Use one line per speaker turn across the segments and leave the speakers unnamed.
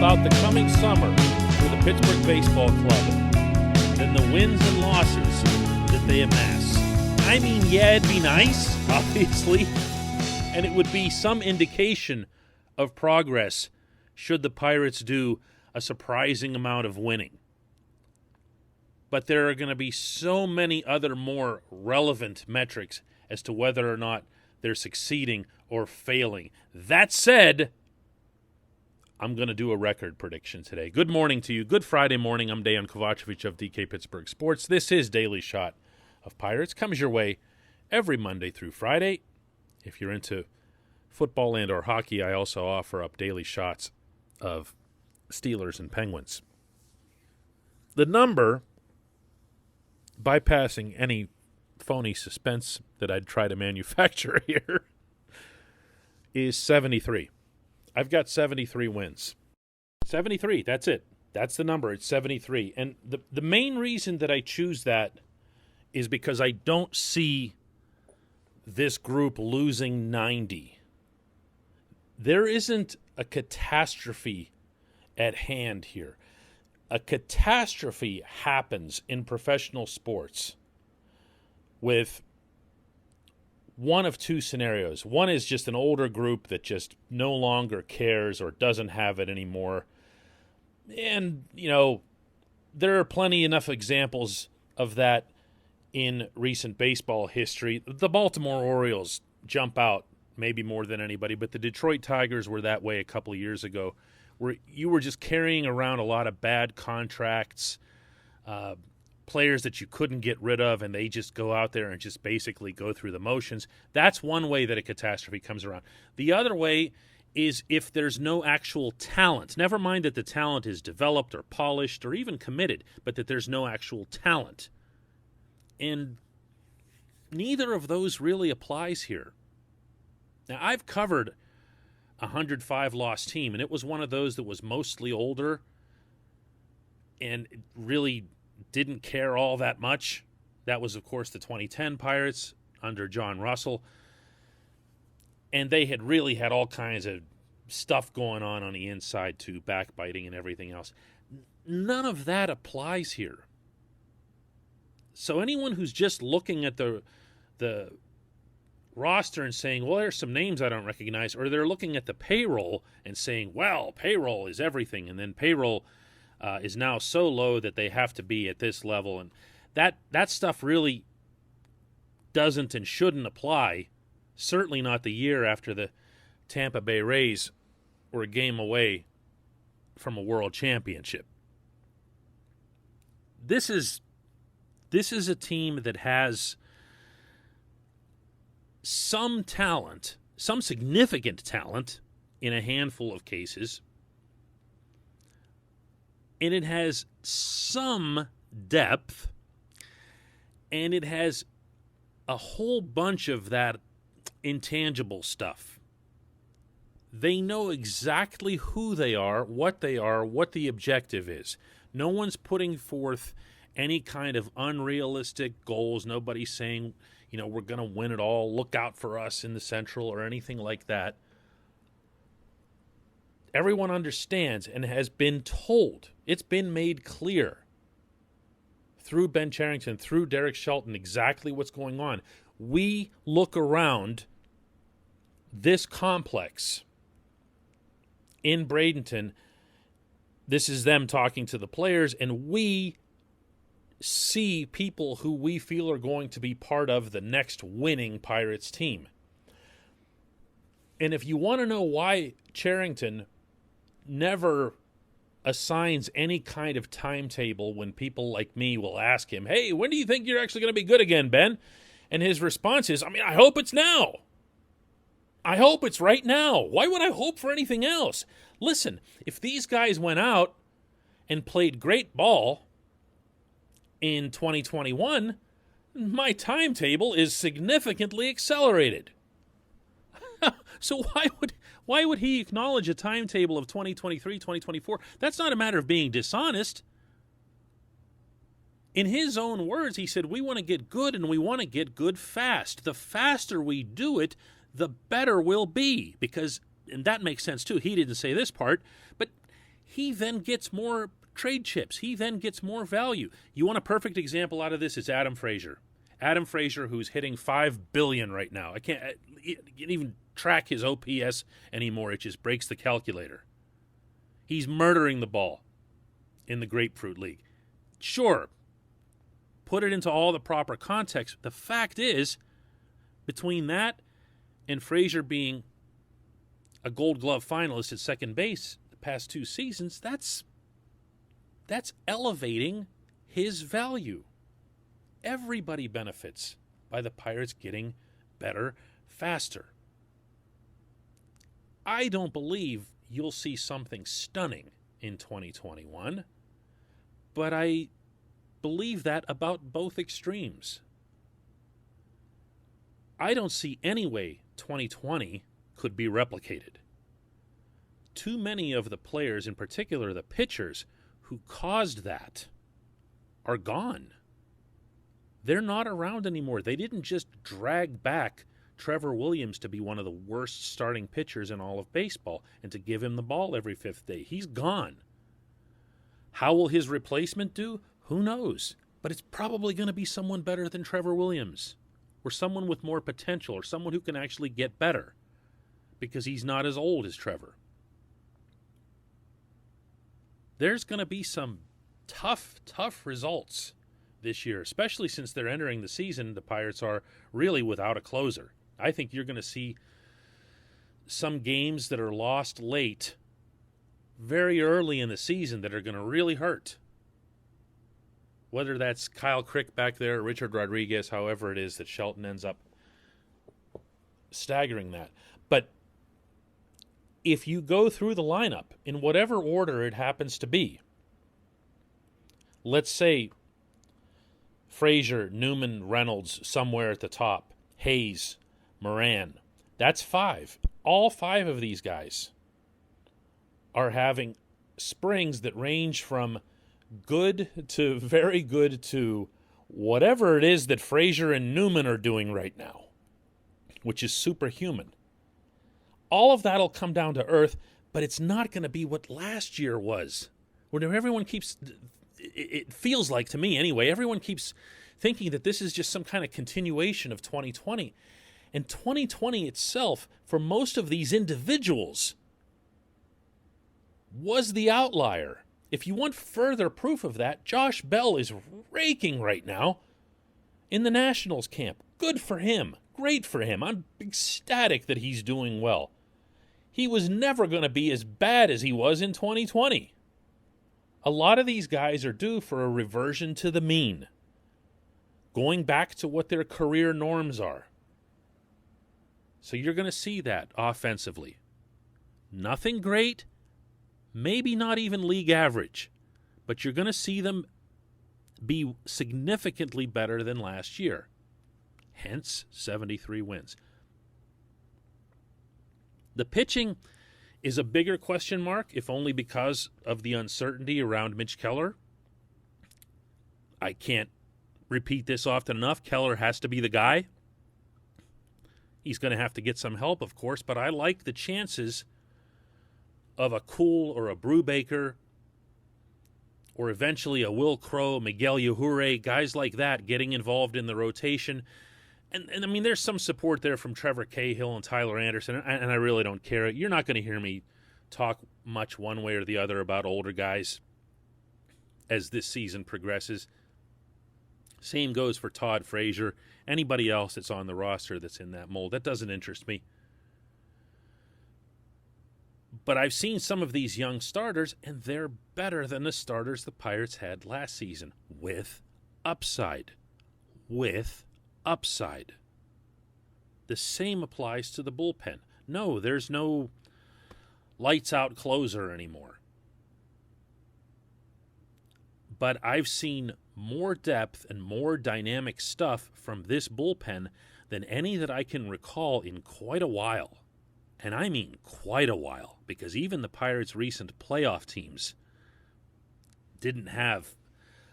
about the coming summer for the Pittsburgh Baseball Club than the wins and losses that they amass. I mean, yeah, it'd be nice, obviously, and it would be some indication of progress should the Pirates do a surprising amount of winning. But there are going to be so many other more relevant metrics as to whether or not they're succeeding or failing. That said, I'm going to do a record prediction today. Good morning to you. Good Friday morning. I'm Dejan Kovacevic of DK Pittsburgh Sports. This is Daily Shot of Pirates. Comes your way every Monday through Friday. If you're into football and or hockey, I also offer up daily shots of Steelers and Penguins. The number, bypassing any phony suspense that I'd try to manufacture here, is 73. I've got 73 wins. 73, that's it. That's the number. It's 73. And the main reason that I choose that is because I don't see this group losing 90. There isn't a catastrophe at hand here. A catastrophe happens in professional sports with one of two scenarios. One is just an older group that just no longer cares or doesn't have it anymore. And, there are plenty enough examples of that in recent baseball history. The Baltimore Orioles jump out maybe more than anybody, but the Detroit Tigers were that way a couple of years ago, where you were just carrying around a lot of bad contracts, players that you couldn't get rid of, and they just go out there and just basically go through the motions. That's one way that a catastrophe comes around. The other way is if there's no actual talent. Never mind that the talent is developed or polished or even committed, but that there's no actual talent. And neither of those really applies here. Now, I've covered a 105-loss team, and it was one of those that was mostly older and really didn't care all that much. That was, of course, the 2010 Pirates under John Russell. And they had really had all kinds of stuff going on the inside, too, backbiting and everything else. None of that applies here. So anyone who's just looking at the roster and saying, well, there's some names I don't recognize, or they're looking at the payroll and saying, well, payroll is everything, and then payroll is now so low that they have to be at this level. And that stuff really doesn't and shouldn't apply, certainly not the year after the Tampa Bay Rays were a game away from a world championship. This is a team that has some talent, some significant talent in a handful of cases, and it has some depth, and it has a whole bunch of that intangible stuff. They know exactly who they are, what the objective is. No one's putting forth any kind of unrealistic goals. Nobody's saying, we're going to win it all, look out for us in the Central or anything like that. Everyone understands and has been told, it's been made clear through Ben Cherington, through Derek Shelton, exactly what's going on. We look around this complex in Bradenton. This is them talking to the players, and we see people who we feel are going to be part of the next winning Pirates team. And if you want to know why Cherington never assigns any kind of timetable when people like me will ask him, hey, when do you think you're actually going to be good again, Ben? And his response is, I hope it's now. I hope it's right now. Why would I hope for anything else? Listen, if these guys went out and played great ball in 2021, my timetable is significantly accelerated. So why would he acknowledge a timetable of 2023, 2024? That's not a matter of being dishonest. In his own words, he said, we want to get good, and we want to get good fast. The faster we do it, the better we'll be. And that makes sense too. He didn't say this part, but he then gets more trade chips. He then gets more value. You want a perfect example out of this? It's Adam Frazier. Adam Frazier, who's hitting $5 billion right now. I can't even track his OPS anymore. It just breaks the calculator. He's murdering the ball in the Grapefruit League. Sure, put it into all the proper context. The fact is, between that and Frazier being a Gold Glove finalist at second base the past 2 seasons, that's elevating his value. Everybody benefits by the Pirates getting better faster. I don't believe you'll see something stunning in 2021, but I believe that about both extremes. I don't see any way 2020 could be replicated. Too many of the players, in particular the pitchers, who caused that are gone. They're not around anymore. They didn't just drag back Trevor Williams to be one of the worst starting pitchers in all of baseball and to give him the ball every 5th day. He's gone. How will his replacement do? Who knows? But it's probably going to be someone better than Trevor Williams, or someone with more potential, or someone who can actually get better because he's not as old as Trevor. There's going to be some tough results this year, especially since they're entering the season. The Pirates are really without a closer. I think you're going to see some games that are lost late, very early in the season, that are going to really hurt. Whether that's Kyle Crick back there, Richard Rodriguez, however it is that Shelton ends up staggering that. But if you go through the lineup, in whatever order it happens to be, let's say Frazier, Newman, Reynolds somewhere at the top, Hayes, Moran, that's 5. All 5 of these guys are having springs that range from good to very good to whatever it is that Frazier and Newman are doing right now, which is superhuman. All of that will come down to earth, but it's not going to be what last year was. Where everyone keeps, it feels like to me anyway, everyone keeps thinking that this is just some kind of continuation of 2020. And 2020 itself, for most of these individuals, was the outlier. If you want further proof of that, Josh Bell is raking right now in the Nationals camp. Good for him. Great for him. I'm ecstatic that he's doing well. He was never going to be as bad as he was in 2020. A lot of these guys are due for a reversion to the mean, going back to what their career norms are. So you're going to see that offensively. Nothing great, maybe not even league average, but you're going to see them be significantly better than last year. Hence, 73 wins. The pitching is a bigger question mark, if only because of the uncertainty around Mitch Keller. I can't repeat this often enough. Keller has to be the guy. He's going to have to get some help, of course, but I like the chances of a Kuhl or a Brubaker or eventually a Will Crow, Miguel Yajure, guys like that getting involved in the rotation. And I mean, there's some support there from Trevor Cahill and Tyler Anderson, and I really don't care. You're not going to hear me talk much one way or the other about older guys as this season progresses. Same goes for Todd Frazier. Anybody else that's on the roster that's in that mold, that doesn't interest me. But I've seen some of these young starters, and they're better than the starters the Pirates had last season, with upside. With upside. The same applies to the bullpen. No, there's no lights-out closer anymore. But I've seen more depth and more dynamic stuff from this bullpen than any that I can recall in quite a while. And I mean quite a while, because even the Pirates' recent playoff teams didn't have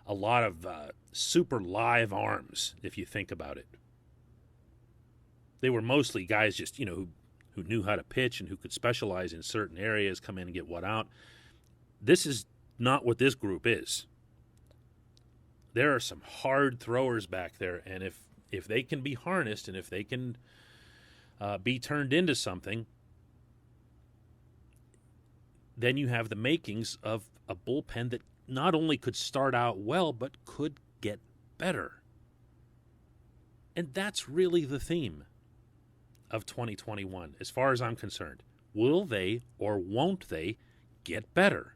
a lot of super live arms, if you think about it. They were mostly guys just, who knew how to pitch and who could specialize in certain areas, come in and get one out. This is not what this group is. There are some hard throwers back there, and if they can be harnessed and if they can be turned into something, then you have the makings of a bullpen that not only could start out well, but could get better. And that's really the theme of 2021, as far as I'm concerned. Will they or won't they get better?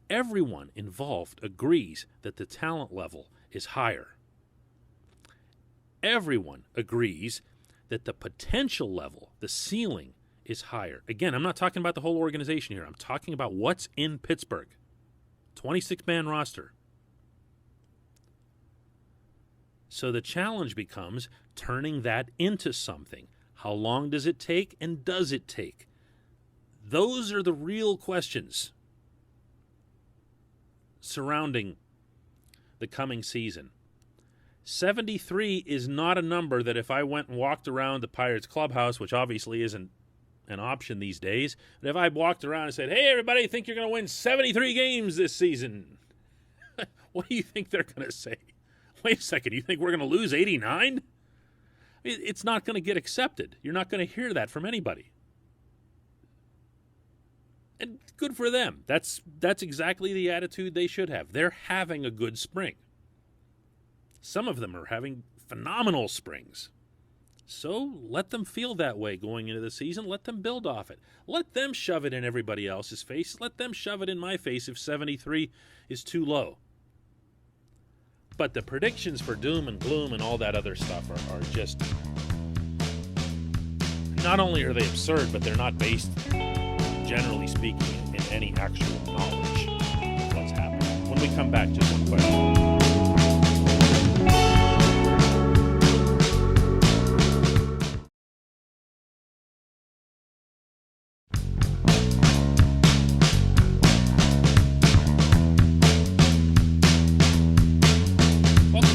Everyone involved agrees that the talent level is higher. Everyone agrees that the potential level, the ceiling, is higher. Again, I'm not talking about the whole organization here. I'm talking about what's in Pittsburgh. 26-man roster. So the challenge becomes turning that into something. How long does it take, and does it take? Those are the real questions surrounding the coming season. 73 is not a number that if I went and walked around the Pirates clubhouse, which obviously isn't an option these days, but if I walked around and said, hey, everybody, think you're going to win 73 games this season, what do you think they're going to say? Wait a second, you think we're going to lose 89? It's not going to get accepted. You're not going to hear that from anybody. And good for them. That's exactly the attitude they should have. They're having a good spring. Some of them are having phenomenal springs. So let them feel that way going into the season. Let them build off it. Let them shove it in everybody else's face. Let them shove it in my face if 73 is too low. But the predictions for doom and gloom and all that other stuff are just... Not only are they absurd, but they're not based, generally speaking, in any actual knowledge of what's happening. When we come back, just one question.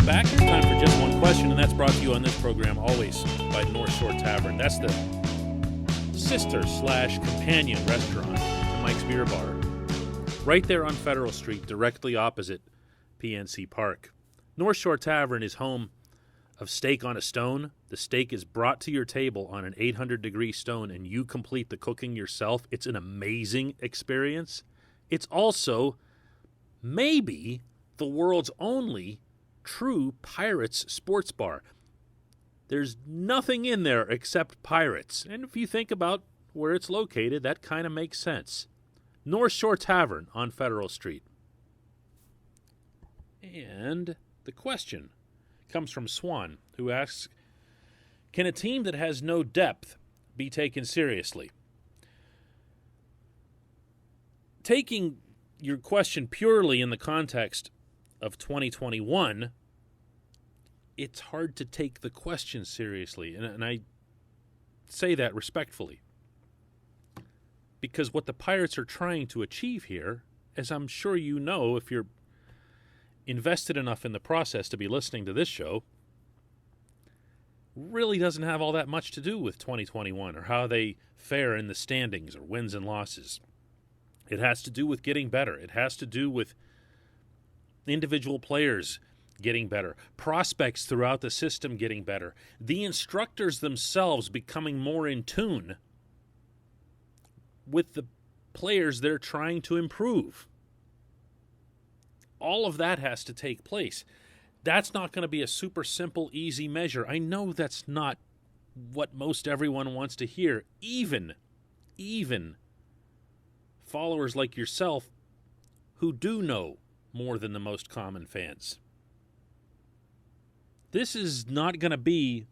Back. It's time for just one question, and that's brought to you on this program always by North Shore Tavern. That's the sister/companion restaurant to Mike's Beer Bar, right there on Federal Street, directly opposite PNC Park. North Shore Tavern is home of steak on a stone. The steak is brought to your table on an 800-degree stone, and you complete the cooking yourself. It's an amazing experience. It's also maybe the world's only true Pirates sports bar. There's nothing in there except Pirates. And if you think about where it's located, that kind of makes sense. North Shore Tavern on Federal Street. And the question comes from Swan, who asks, can a team that has no depth be taken seriously? Taking your question purely in the context of 2021, it's hard to take the question seriously. And I say that respectfully. Because what the Pirates are trying to achieve here, as I'm sure you know if you're invested enough in the process to be listening to this show, really doesn't have all that much to do with 2021 or how they fare in the standings or wins and losses. It has to do with getting better. It has to do with individual players getting better, prospects throughout the system getting better, the instructors themselves becoming more in tune with the players they're trying to improve. All of that has to take place. That's not going to be a super simple, easy measure. I know that's not what most everyone wants to hear, even followers like yourself who do know more than the most common fans. This is not going to be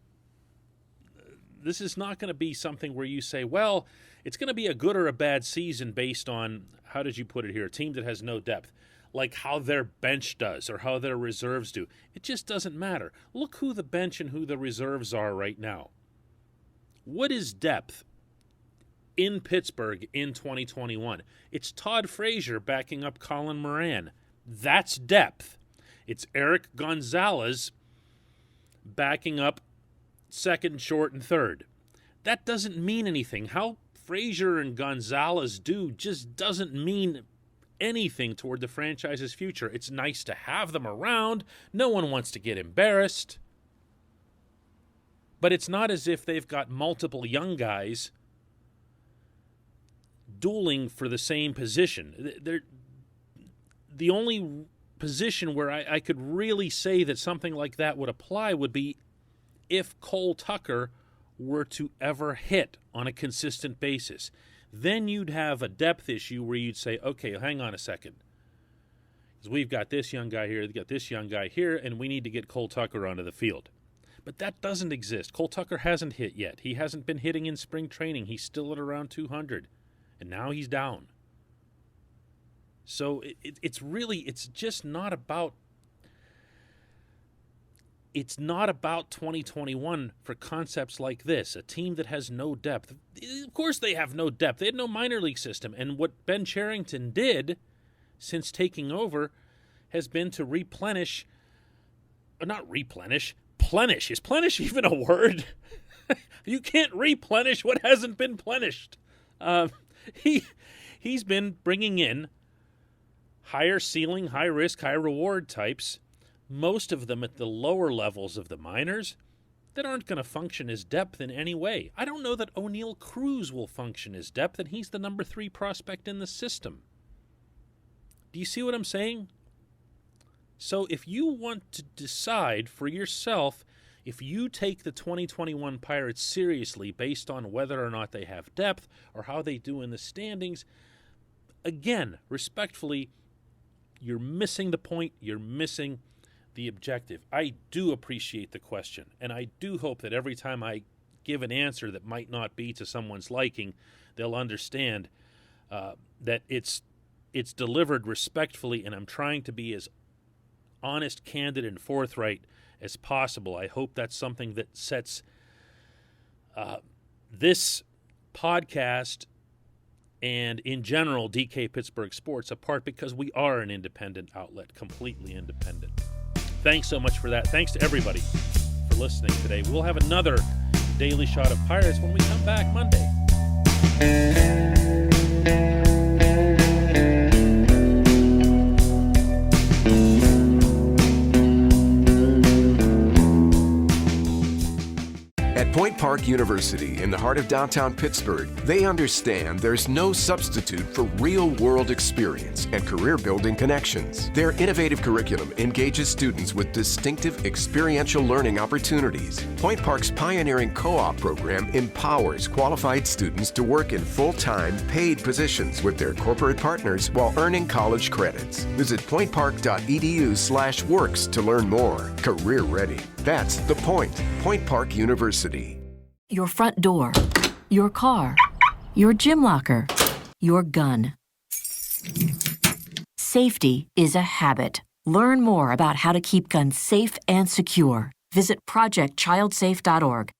something where you say, well, it's going to be a good or a bad season based on, how did you put it here, a team that has no depth, like how their bench does or how their reserves do. It just doesn't matter. Look who the bench and who the reserves are right now. What is depth in Pittsburgh in 2021? It's Todd Frazier backing up Colin Moran. That's depth. It's Eric Gonzalez backing up second, short, and third. That doesn't mean anything. How Frazier and Gonzalez do just doesn't mean anything toward the franchise's future. It's nice to have them around. No one wants to get embarrassed. But it's not as if they've got multiple young guys dueling for the same position. The only position where I could really say that something like that would apply would be if Cole Tucker were to ever hit on a consistent basis. Then you'd have a depth issue where you'd say, okay, hang on a second. Because we've got this young guy here, we've got this young guy here, and we need to get Cole Tucker onto the field. But that doesn't exist. Cole Tucker hasn't hit yet. He hasn't been hitting in spring training. He's still at around 200. And now he's down. So it's just not about, it's not about 2021 for concepts like this. A team that has no depth. Of course they have no depth. They had no minor league system. And what Ben Cherington did since taking over has been to replenish, not replenish, plenish. Is plenish even a word? You can't replenish what hasn't been plenished. He's been bringing in higher ceiling, high risk, high reward types, most of them at the lower levels of the minors, that aren't going to function as depth in any way. I don't know that O'Neal Cruz will function as depth, and he's the number 3 prospect in the system. Do you see what I'm saying? So if you want to decide for yourself, if you take the 2021 Pirates seriously based on whether or not they have depth or how they do in the standings, again, respectfully, you're missing the point, you're missing the objective. I do appreciate the question, and I do hope that every time I give an answer that might not be to someone's liking, they'll understand that it's delivered respectfully, and I'm trying to be as honest, candid, and forthright as possible. I hope that's something that sets this podcast and, in general, DK Pittsburgh Sports apart, because we are an independent outlet, completely independent. Thanks so much for that. Thanks to everybody for listening today. We'll have another Daily Shot of Pirates when we come back Monday.
At Point Park University, in the heart of downtown Pittsburgh, they understand there's no substitute for real-world experience and career-building connections. Their innovative curriculum engages students with distinctive experiential learning opportunities. Point Park's pioneering co-op program empowers qualified students to work in full-time, paid positions with their corporate partners while earning college credits. Visit pointpark.edu/works to learn more. Career ready. That's the point. Point Park University.
Your front door, your car, your gym locker, your gun. Safety is a habit. Learn more about how to keep guns safe and secure. Visit projectchildsafe.org.